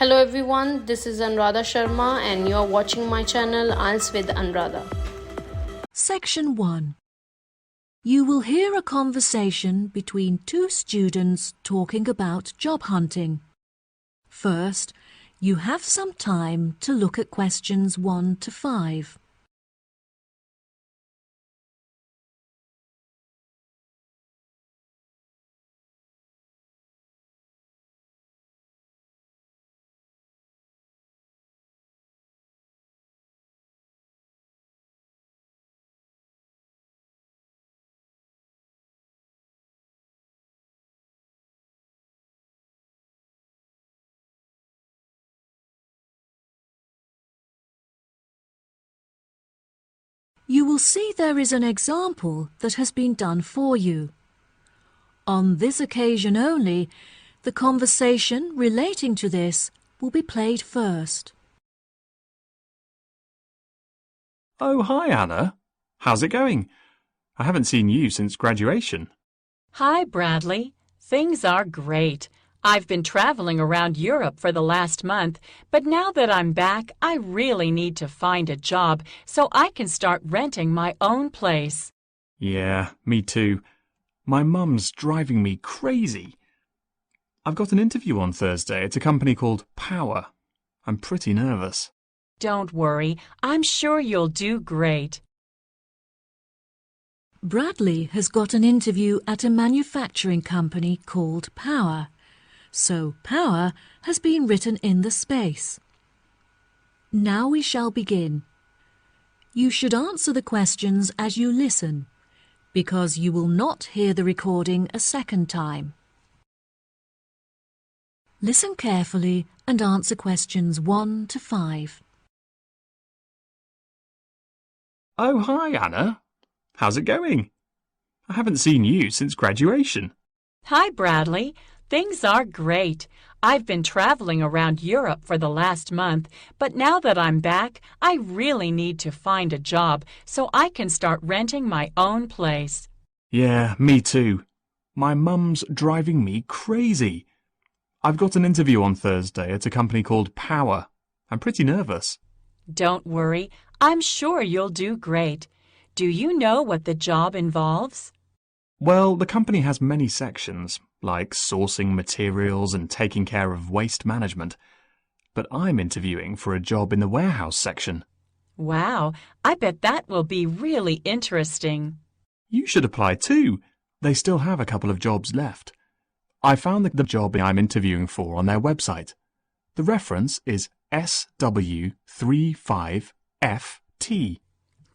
Hello everyone, this is Anuradha Sharma and you are watching my channel IELTS with Anuradha. Section 1. You will hear a conversation between two students talking about job hunting. First, you have some time to look at questions 1 to 5. You will see there is an example that has been done for you. On this occasion only, the conversation relating to this will be played first. Oh, hi, Anna. How's it going? I haven't seen you since graduation. Hi, Bradley. Things are great. I've been traveling around Europe for the last month, but now that I'm back, I really need to find a job so I can start renting my own place. Yeah, me too. My mum's driving me crazy. I've got an interview on Thursday at a company called Power. I'm pretty nervous. Don't worry, I'm sure you'll do great. Bradley has got an interview at a manufacturing company called Power. So Power has been written in the space. Now we shall begin. You should answer the questions as you listen, because you will not hear the recording a second time. Listen carefully and answer questions 1 to 5. Oh, hi, Anna. How's it going? I haven't seen you since graduation. Hi, Bradley. Things are great. I've been traveling around Europe for the last month, but now that I'm back, I really need to find a job so I can start renting my own place. Yeah, me too. My mum's driving me crazy. I've got an interview on Thursday at a company called Power. I'm pretty nervous. Don't worry, I'm sure you'll do great. Do you know what the job involves? Well, the company has many sections, like sourcing materials and taking care of waste management. But I'm interviewing for a job in the warehouse section. Wow, I bet that will be really interesting. You should apply too. They still have a couple of jobs left. I found the job I'm interviewing for on their website. The reference is SW35FT.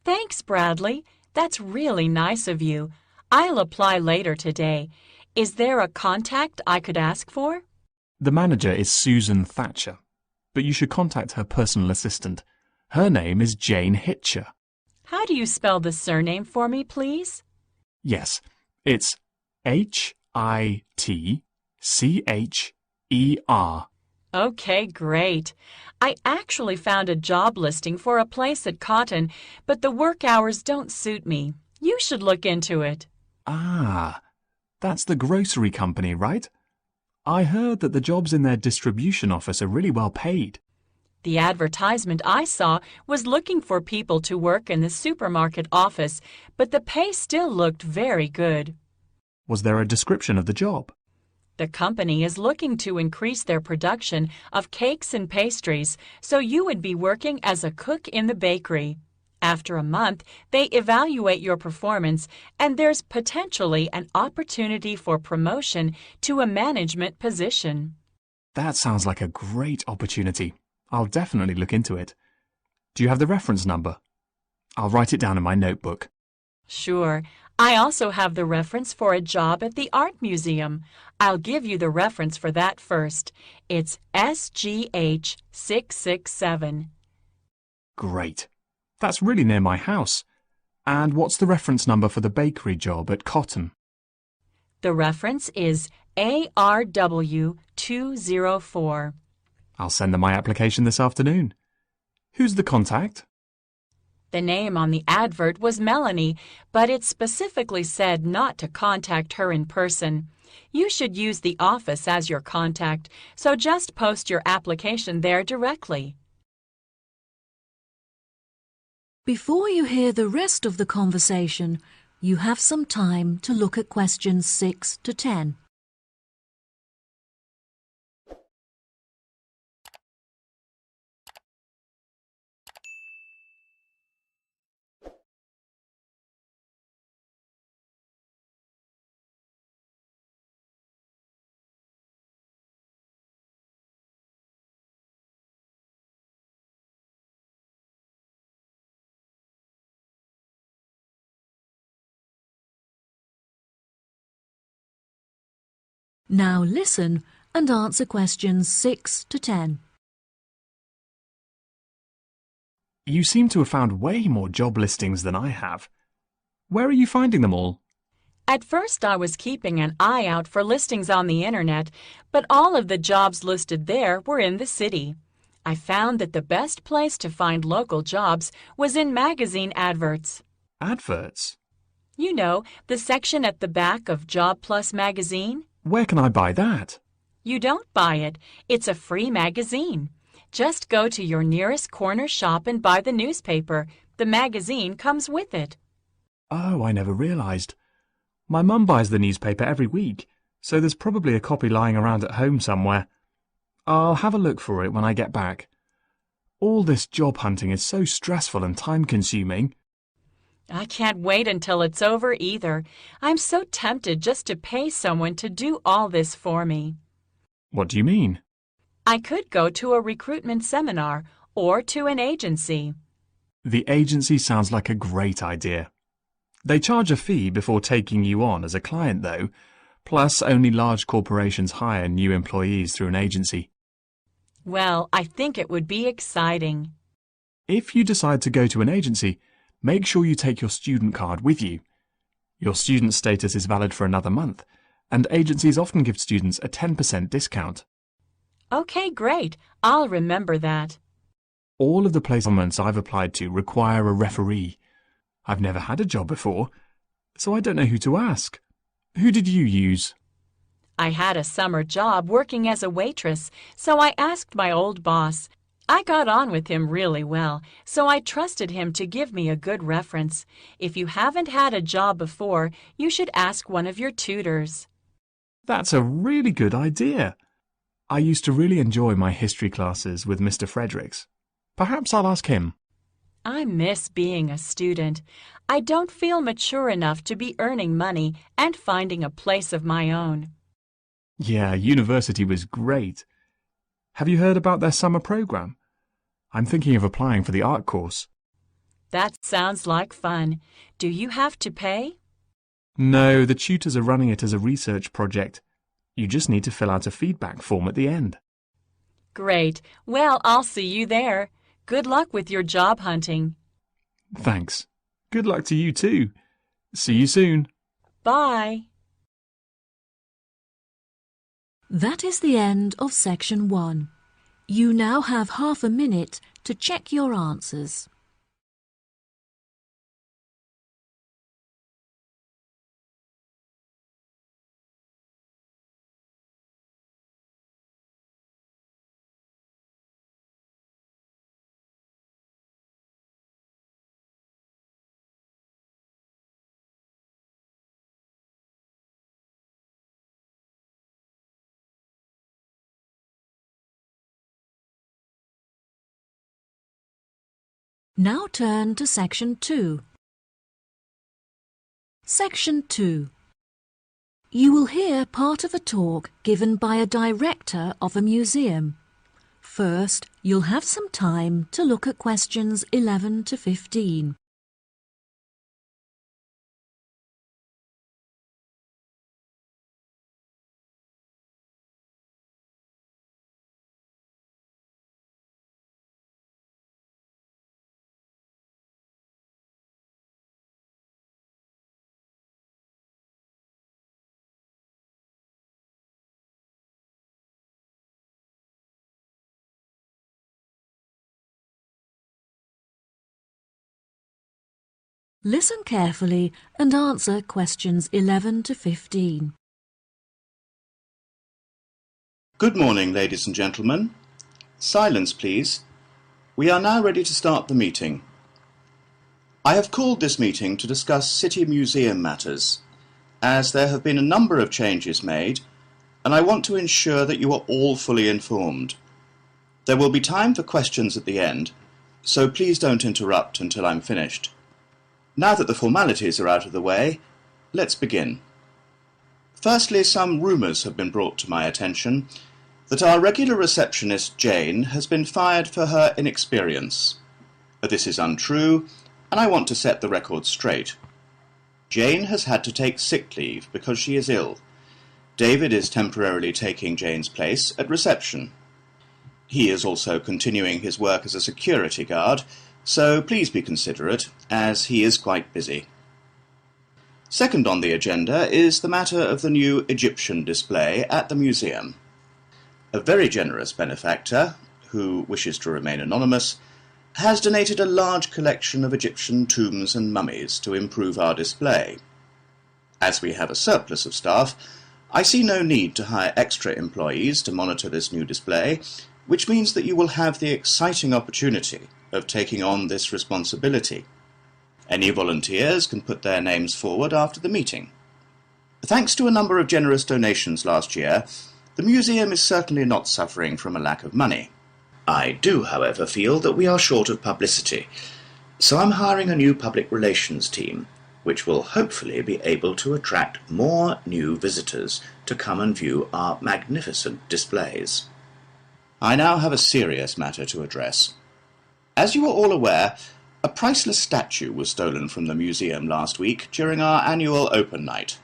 Thanks, Bradley. That's really nice of you. I'll apply later today. Is there a contact I could ask for? The manager is Susan Thatcher, but you should contact her personal assistant. Her name is Jane Hitcher. How do you spell the surname for me, please? Yes, it's Hitcher. Okay, great. I actually found a job listing for a place at Cotton, but the work hours don't suit me. You should look into it. Ah, that's the grocery company, right? I heard that the jobs in their distribution office are really well paid. The advertisement I saw was looking for people to work in the supermarket office, but the pay still looked very good. Was there a description of the job? The company is looking to increase their production of cakes and pastries, so you would be working as a cook in the bakery. After a month, they evaluate your performance, and there's potentially an opportunity for promotion to a management position. That sounds like a great opportunity. I'll definitely look into it. Do you have the reference number? I'll write it down in my notebook. Sure. I also have the reference for a job at the art museum. I'll give you the reference for that first. It's SGH667. Great. That's really near my house. And what's the reference number for the bakery job at Cotton? The reference is ARW204. I'll send them my application this afternoon. Who's the contact? The name on the advert was Melanie, but it specifically said not to contact her in person. You should use the office as your contact, so just post your application there directly. Before you hear the rest of the conversation, you have some time to look at questions 6 to 10. Now listen and answer questions 6 to 10. You seem to have found way more job listings than I have. Where are you finding them all? At first, I was keeping an eye out for listings on the internet, but all of the jobs listed there were in the city. I found that the best place to find local jobs was in magazine adverts. Adverts? You know, the section at the back of Job Plus magazine? Where can I buy that? You don't buy it. It's a free magazine. Just go to your nearest corner shop and buy the newspaper. The magazine comes with it. Oh, I never realised. My mum buys the newspaper every week, so there's probably a copy lying around at home somewhere. I'll have a look for it when I get back. All this job hunting is so stressful and time-consuming. I can't wait until it's over either. I'm so tempted just to pay someone to do all this for me. What do you mean? I could go to a recruitment seminar or to an agency. The agency sounds like a great idea. They charge a fee before taking you on as a client, though, plus only large corporations hire new employees through an agency. Well, I think it would be exciting. If you decide to go to an agency, make sure you take your student card with you. Your student status is valid for another month, and agencies often give students a 10% discount. Okay, great. I'll remember that. All of the placements I've applied to require a referee. I've never had a job before, so I don't know who to ask. Who did you use? I had a summer job working as a waitress, so I asked my old boss. I got on with him really well, so I trusted him to give me a good reference. If you haven't had a job before, you should ask one of your tutors. That's a really good idea. I used to really enjoy my history classes with Mr. Fredericks. Perhaps I'll ask him. I miss being a student. I don't feel mature enough to be earning money and finding a place of my own. Yeah, university was great. Have you heard about their summer program? I'm thinking of applying for the art course. That sounds like fun. Do you have to pay? No, the tutors are running it as a research project. You just need to fill out a feedback form at the end. Great. Well, I'll see you there. Good luck with your job hunting. Thanks. Good luck to you too. See you soon. Bye. That is the end of section 1. You now have half a minute to check your answers. Now turn to section 2. Section 2. You will hear part of a talk given by a director of a museum. First, you'll have some time to look at questions 11 to 15. Listen carefully and answer questions 11 to 15. Good morning, ladies and gentlemen. Silence, please. We are now ready to start the meeting. I have called this meeting to discuss City Museum matters, as there have been a number of changes made, and I want to ensure that you are all fully informed. There will be time for questions at the end, so please don't interrupt until I'm finished. Now that the formalities are out of the way, let's begin. Firstly, some rumours have been brought to my attention that our regular receptionist, Jane, has been fired for her inexperience. This is untrue, and I want to set the record straight. Jane has had to take sick leave because she is ill. David is temporarily taking Jane's place at reception. He is also continuing his work as a security guard, so please be considerate, as he is quite busy. Second on the agenda is the matter of the new Egyptian display at the museum. A very generous benefactor, who wishes to remain anonymous, has donated a large collection of Egyptian tombs and mummies to improve our display. As we have a surplus of staff, I see no need to hire extra employees to monitor this new display, which means that you will have the exciting opportunity of taking on this responsibility. Any volunteers can put their names forward after the meeting. Thanks to a number of generous donations last year, the museum is certainly not suffering from a lack of money. I do, however, feel that we are short of publicity, so I'm hiring a new public relations team, which will hopefully be able to attract more new visitors to come and view our magnificent displays. I now have a serious matter to address. As you are all aware, a priceless statue was stolen from the museum last week during our annual open night.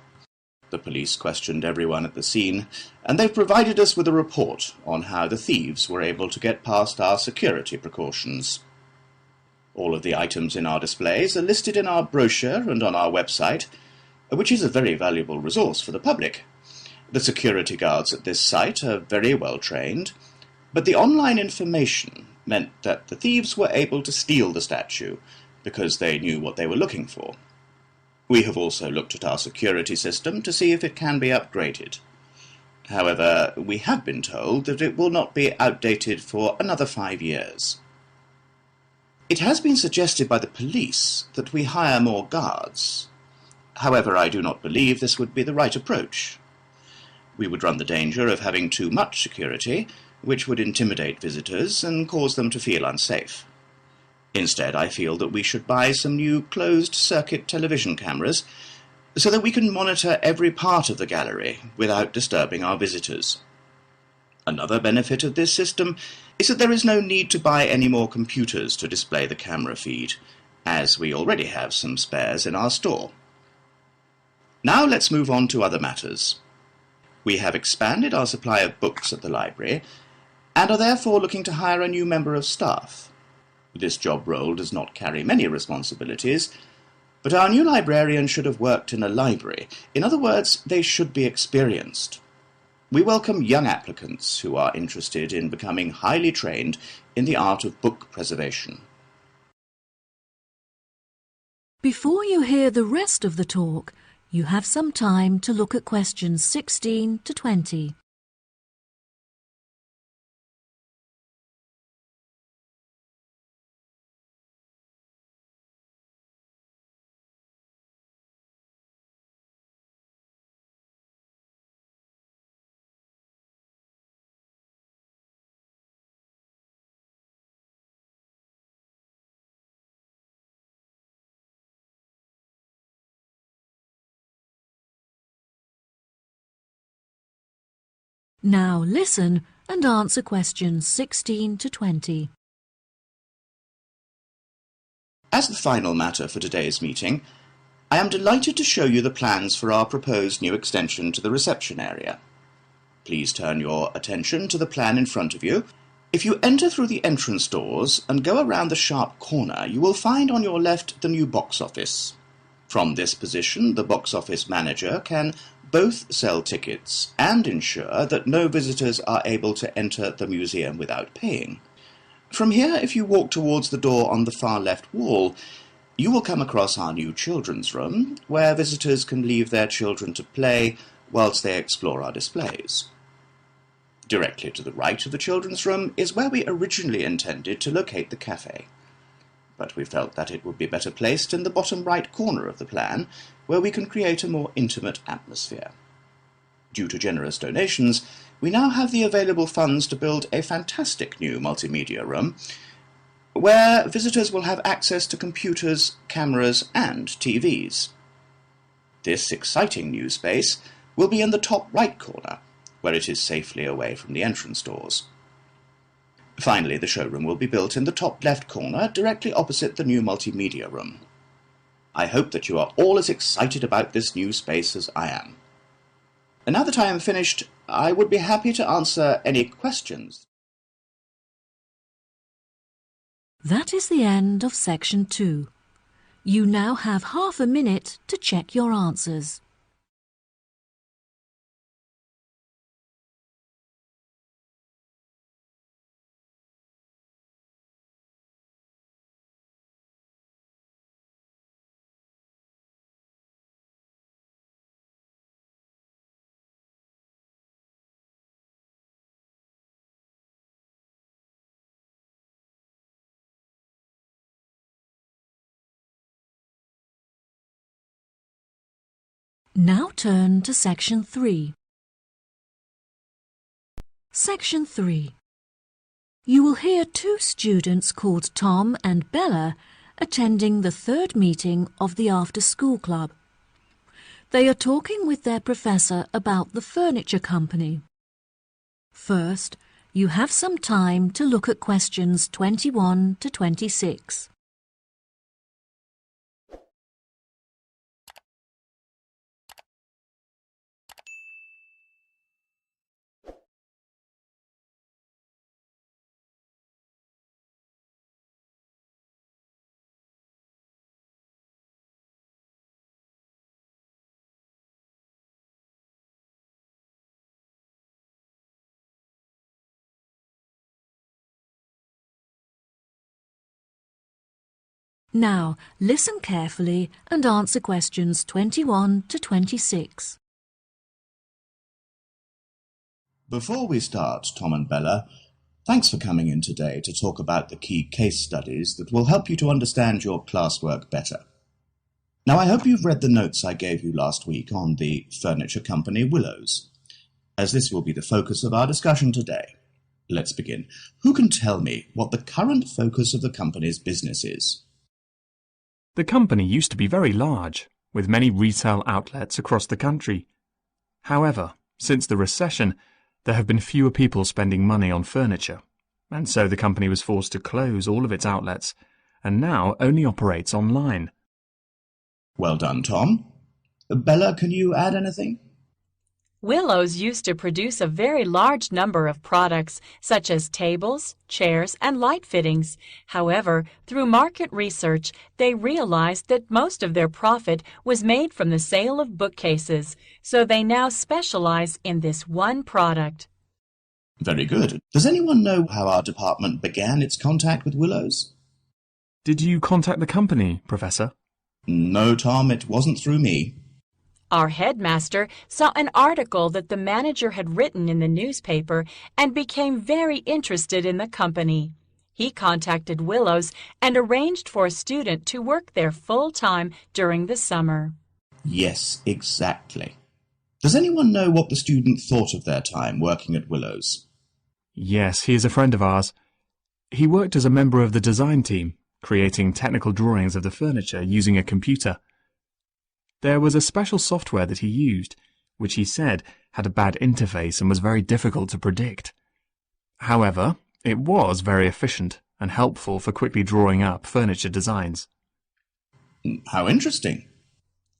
The police questioned everyone at the scene, and they've provided us with a report on how the thieves were able to get past our security precautions. All of the items in our displays are listed in our brochure and on our website, which is a very valuable resource for the public. The security guards at this site are very well trained, but the online information meant that the thieves were able to steal the statue because they knew what they were looking for. We have also looked at our security system to see if it can be upgraded. However, we have been told that it will not be outdated for another 5 years. It has been suggested by the police that we hire more guards. However, I do not believe this would be the right approach. We would run the danger of having too much security, which would intimidate visitors and cause them to feel unsafe. Instead, I feel that we should buy some new closed-circuit television cameras so that we can monitor every part of the gallery without disturbing our visitors. Another benefit of this system is that there is no need to buy any more computers to display the camera feed, as we already have some spares in our store. Now let's move on to other matters. We have expanded our supply of books at the library, and are therefore looking to hire a new member of staff. This job role does not carry many responsibilities, but our new librarian should have worked in a library. In other words, they should be experienced. We welcome young applicants who are interested in becoming highly trained in the art of book preservation. Before you hear the rest of the talk, you have some time to look at questions 16 to 20. Now listen and answer questions 16 to 20. As the final matter for today's meeting, I am delighted to show you the plans for our proposed new extension to the reception area. Please turn your attention to the plan in front of you. If you enter through the entrance doors and go around the sharp corner, you will find on your left the new box office. From this position, the box office manager can both sell tickets and ensure that no visitors are able to enter the museum without paying. From here, if you walk towards the door on the far left wall, You will come across our new children's room, where visitors can leave their children to play whilst they explore our displays. Directly to the right of the children's room is where we originally intended to locate the cafe, but we felt that it would be better placed in the bottom right corner of the plan, where we can create a more intimate atmosphere. Due to generous donations, we now have the available funds to build a fantastic new multimedia room, where visitors will have access to computers, cameras, and TVs. This exciting new space will be in the top right corner, where it is safely away from the entrance doors. Finally, the showroom will be built in the top left corner, directly opposite the new multimedia room. I hope that you are all as excited about this new space as I am. And now that I am finished, I would be happy to answer any questions. That is the end of section 2. You now have half a minute to check your answers. Now turn to section 3. Section 3. You will hear 2 students called Tom and Bella attending the 3rd meeting of the after-school club. They are talking with their professor about the furniture company. First, you have some time to look at questions 21 to 26. Now, listen carefully and answer questions 21 to 26. Before we start, Tom and Bella, thanks for coming in today to talk about the key case studies that will help you to understand your classwork better. Now, I hope you've read the notes I gave you last week on the furniture company Willows, as this will be the focus of our discussion today. Let's begin. Who can tell me what the current focus of the company's business is? The company used to be very large, with many retail outlets across the country. However, since the recession, there have been fewer people spending money on furniture, and so the company was forced to close all of its outlets, and now only operates online. Well done, Tom. Bella, can you add anything? Willows used to produce a very large number of products, such as tables, chairs, and light fittings. However, through market research, they realized that most of their profit was made from the sale of bookcases, so they now specialize in this one product. Very good. Does anyone know how our department began its contact with Willows? Did you contact the company, Professor? No, Tom, it wasn't through me. Our headmaster saw an article that the manager had written in the newspaper and became very interested in the company. He contacted Willows and arranged for a student to work there full-time during the summer. Yes, exactly. Does anyone know what the student thought of their time working at Willows? Yes, he is a friend of ours. He worked as a member of the design team, creating technical drawings of the furniture using a computer. There was a special software that he used, which he said had a bad interface and was very difficult to predict. However, it was very efficient and helpful for quickly drawing up furniture designs. How interesting.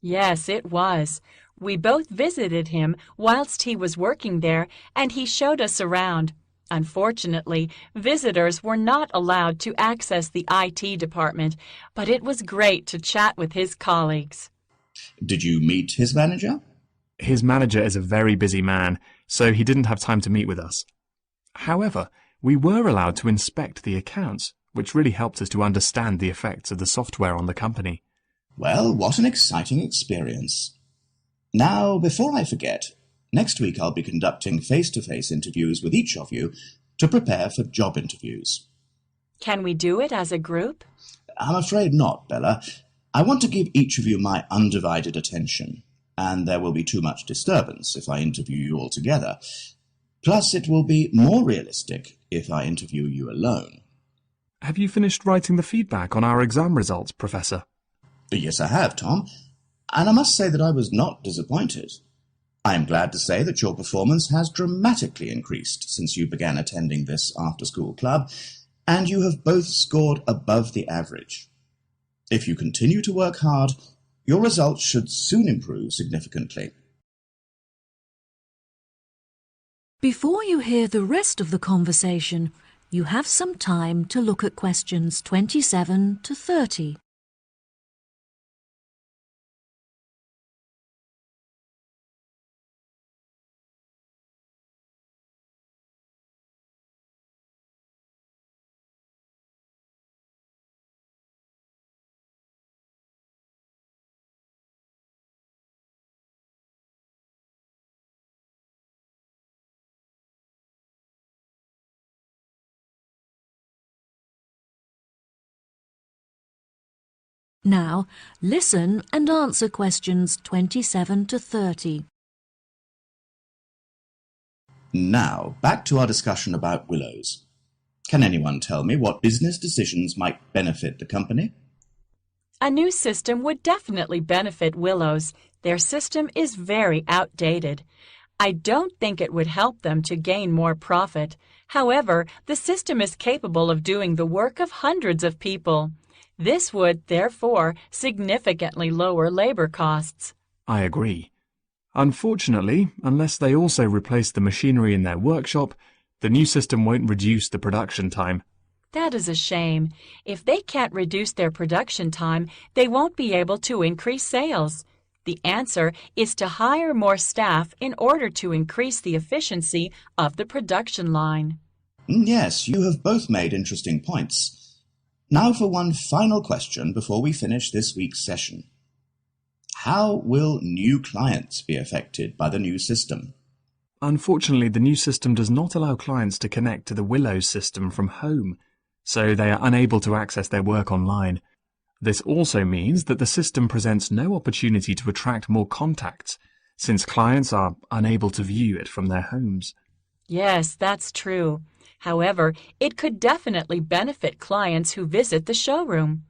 Yes, it was. We both visited him whilst he was working there, and he showed us around. Unfortunately, visitors were not allowed to access the IT department, but it was great to chat with his colleagues. Did you meet his manager? His manager is a very busy man, so he didn't have time to meet with us. However, we were allowed to inspect the accounts, which really helped us to understand the effects of the software on the company. Well, what an exciting experience. Now, before I forget, next week I'll be conducting face-to-face interviews with each of you to prepare for job interviews. Can we do it as a group? I'm afraid not, Bella. I want to give each of you my undivided attention, and there will be too much disturbance if I interview you all together. Plus, it will be more realistic if I interview you alone. Have you finished writing the feedback on our exam results, Professor? Yes, I have, Tom, and I must say that I was not disappointed. I am glad to say that your performance has dramatically increased since you began attending this after-school club, and you have both scored above the average. If you continue to work hard, your results should soon improve significantly. Before you hear the rest of the conversation, you have some time to look at questions 27 to 30. Now, listen and answer questions 27 to 30. Now, back to our discussion about willows. Can anyone tell me what business decisions might benefit the company? A new system would definitely benefit Willows. Their system is very outdated. I don't think it would help them to gain more profit. However, the system is capable of doing the work of hundreds of people. This would, therefore, significantly lower labor costs. I agree. Unfortunately, unless they also replace the machinery in their workshop, the new system won't reduce the production time. That is a shame. If they can't reduce their production time, they won't be able to increase sales. The answer is to hire more staff in order to increase the efficiency of the production line. Yes, you have both made interesting points. Now for one final question before we finish this week's session. How will new clients be affected by the new system? Unfortunately, the new system does not allow clients to connect to the Willows system from home, so they are unable to access their work online. This also means that the system presents no opportunity to attract more contacts, since clients are unable to view it from their homes. Yes, that's true. However, it could definitely benefit clients who visit the showroom.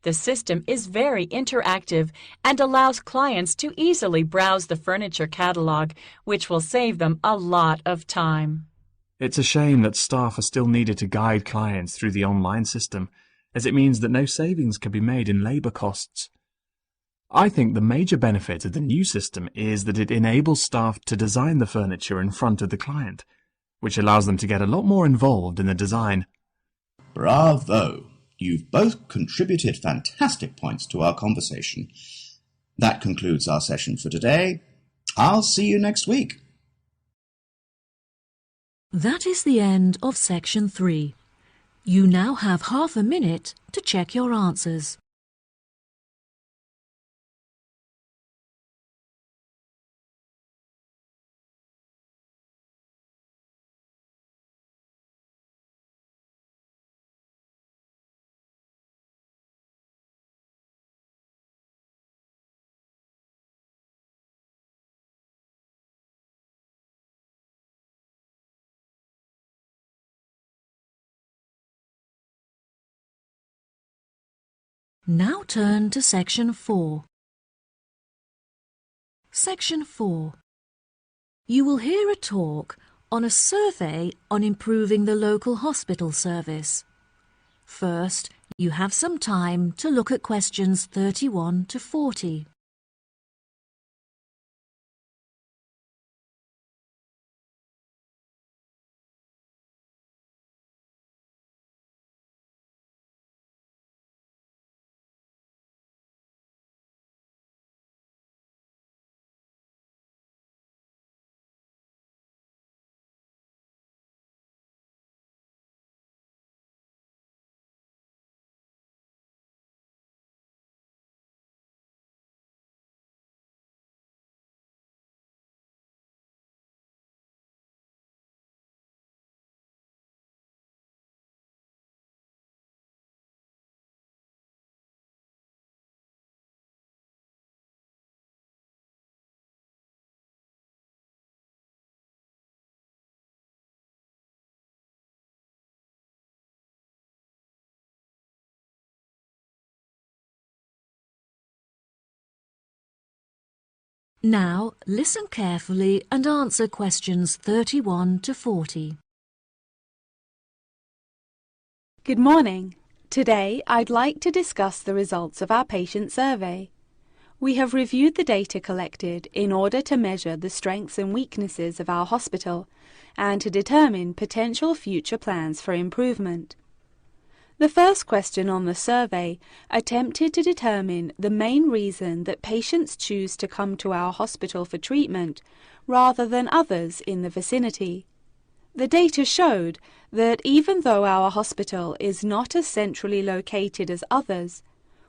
The system is very interactive and allows clients to easily browse the furniture catalog, which will save them a lot of time. It's a shame that staff are still needed to guide clients through the online system, as it means that no savings can be made in labor costs. I think the major benefit of the new system is that it enables staff to design the furniture in front of the client, which allows them to get a lot more involved in the design. Bravo! You've both contributed fantastic points to our conversation. That concludes our session for today. I'll see you next week. That is the end of section 3. You now have half a minute to check your answers. Now turn to section 4. Section 4. You will hear a talk on a survey on improving the local hospital service. First, you have some time to look at questions 31 to 40. Now listen carefully and answer questions 31 to 40. Good morning. Today I'd like to discuss the results of our patient survey. We have reviewed the data collected in order to measure the strengths and weaknesses of our hospital and to determine potential future plans for improvement. The first question on the survey attempted to determine the main reason that patients choose to come to our hospital for treatment rather than others in the vicinity. The data showed that even though our hospital is not as centrally located as others,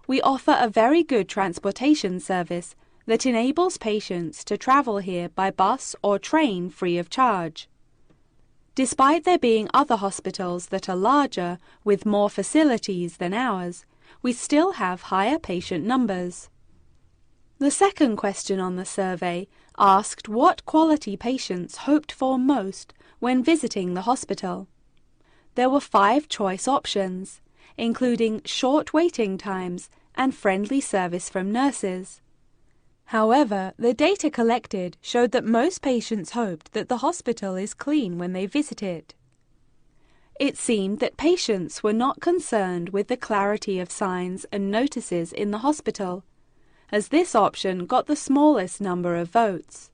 we offer a very good transportation service that enables patients to travel here by bus or train free of charge. Despite there being other hospitals that are larger with more facilities than ours, we still have higher patient numbers. The second question on the survey asked what quality patients hoped for most when visiting the hospital. There were 5 choice options, including short waiting times and friendly service from nurses. However, the data collected showed that most patients hoped that the hospital is clean when they visit it. It seemed that patients were not concerned with the clarity of signs and notices in the hospital, as this option got the smallest number of votes.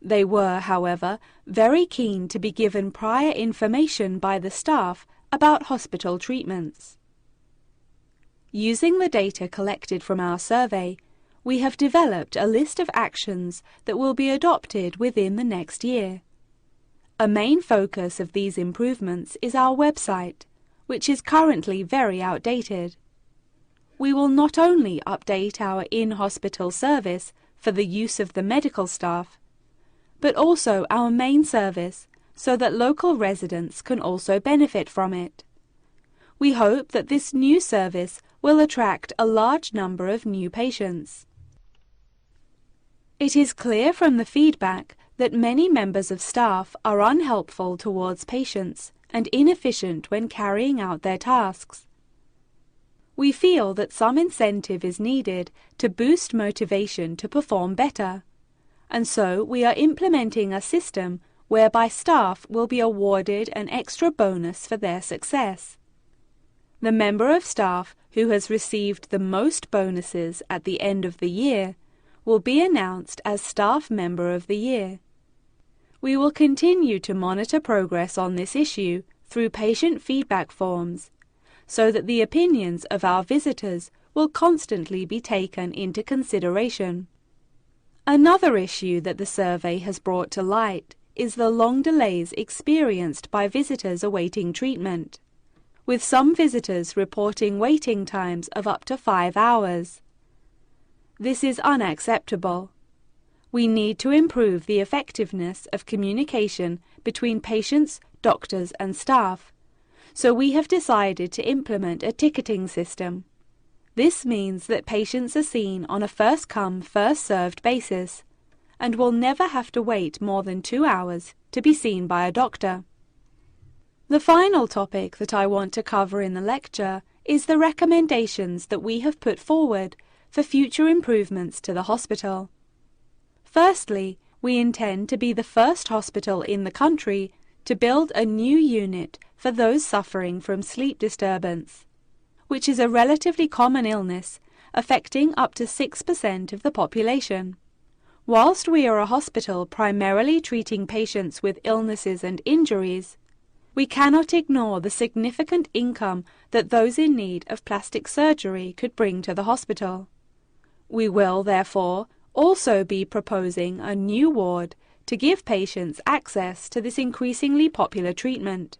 They were, however, very keen to be given prior information by the staff about hospital treatments. Using the data collected from our survey, we have developed a list of actions that will be adopted within the next year. A main focus of these improvements is our website, which is currently very outdated. We will not only update our in-hospital service for the use of the medical staff, but also our main service so that local residents can also benefit from it. We hope that this new service will attract a large number of new patients. It is clear from the feedback that many members of staff are unhelpful towards patients and inefficient when carrying out their tasks. We feel that some incentive is needed to boost motivation to perform better, and so we are implementing a system whereby staff will be awarded an extra bonus for their success. The member of staff who has received the most bonuses at the end of the year will be announced as Staff Member of the Year. We will continue to monitor progress on this issue through patient feedback forms, so that the opinions of our visitors will constantly be taken into consideration. Another issue that the survey has brought to light is the long delays experienced by visitors awaiting treatment, with some visitors reporting waiting times of up to 5 hours. This is unacceptable. We need to improve the effectiveness of communication between patients, doctors and staff, so we have decided to implement a ticketing system. This means that patients are seen on a first-come, first-served basis and will never have to wait more than 2 hours to be seen by a doctor. The final topic that I want to cover in the lecture is the recommendations that we have put forward for future improvements to the hospital. Firstly, we intend to be the first hospital in the country to build a new unit for those suffering from sleep disturbance, which is a relatively common illness affecting up to 6% of the population. Whilst we are a hospital primarily treating patients with illnesses and injuries, we cannot ignore the significant income that those in need of plastic surgery could bring to the hospital. We will, therefore, also be proposing a new ward to give patients access to this increasingly popular treatment.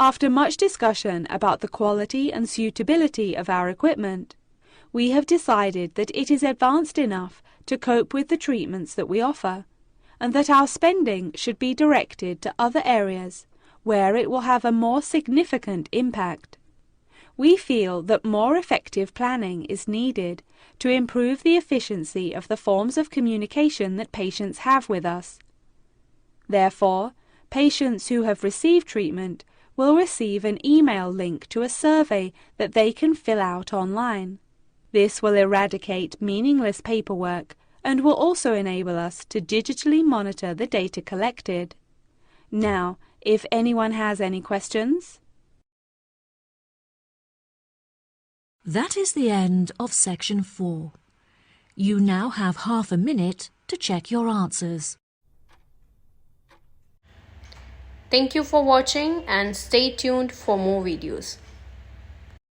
After much discussion about the quality and suitability of our equipment, we have decided that it is advanced enough to cope with the treatments that we offer, and that our spending should be directed to other areas where it will have a more significant impact. We feel that more effective planning is needed to improve the efficiency of the forms of communication that patients have with us. Therefore, patients who have received treatment will receive an email link to a survey that they can fill out online. This will eradicate meaningless paperwork and will also enable us to digitally monitor the data collected. Now, if anyone has any questions. That is the end of section 4. You now have half a minute to check your answers. Thank you for watching and stay tuned for more videos.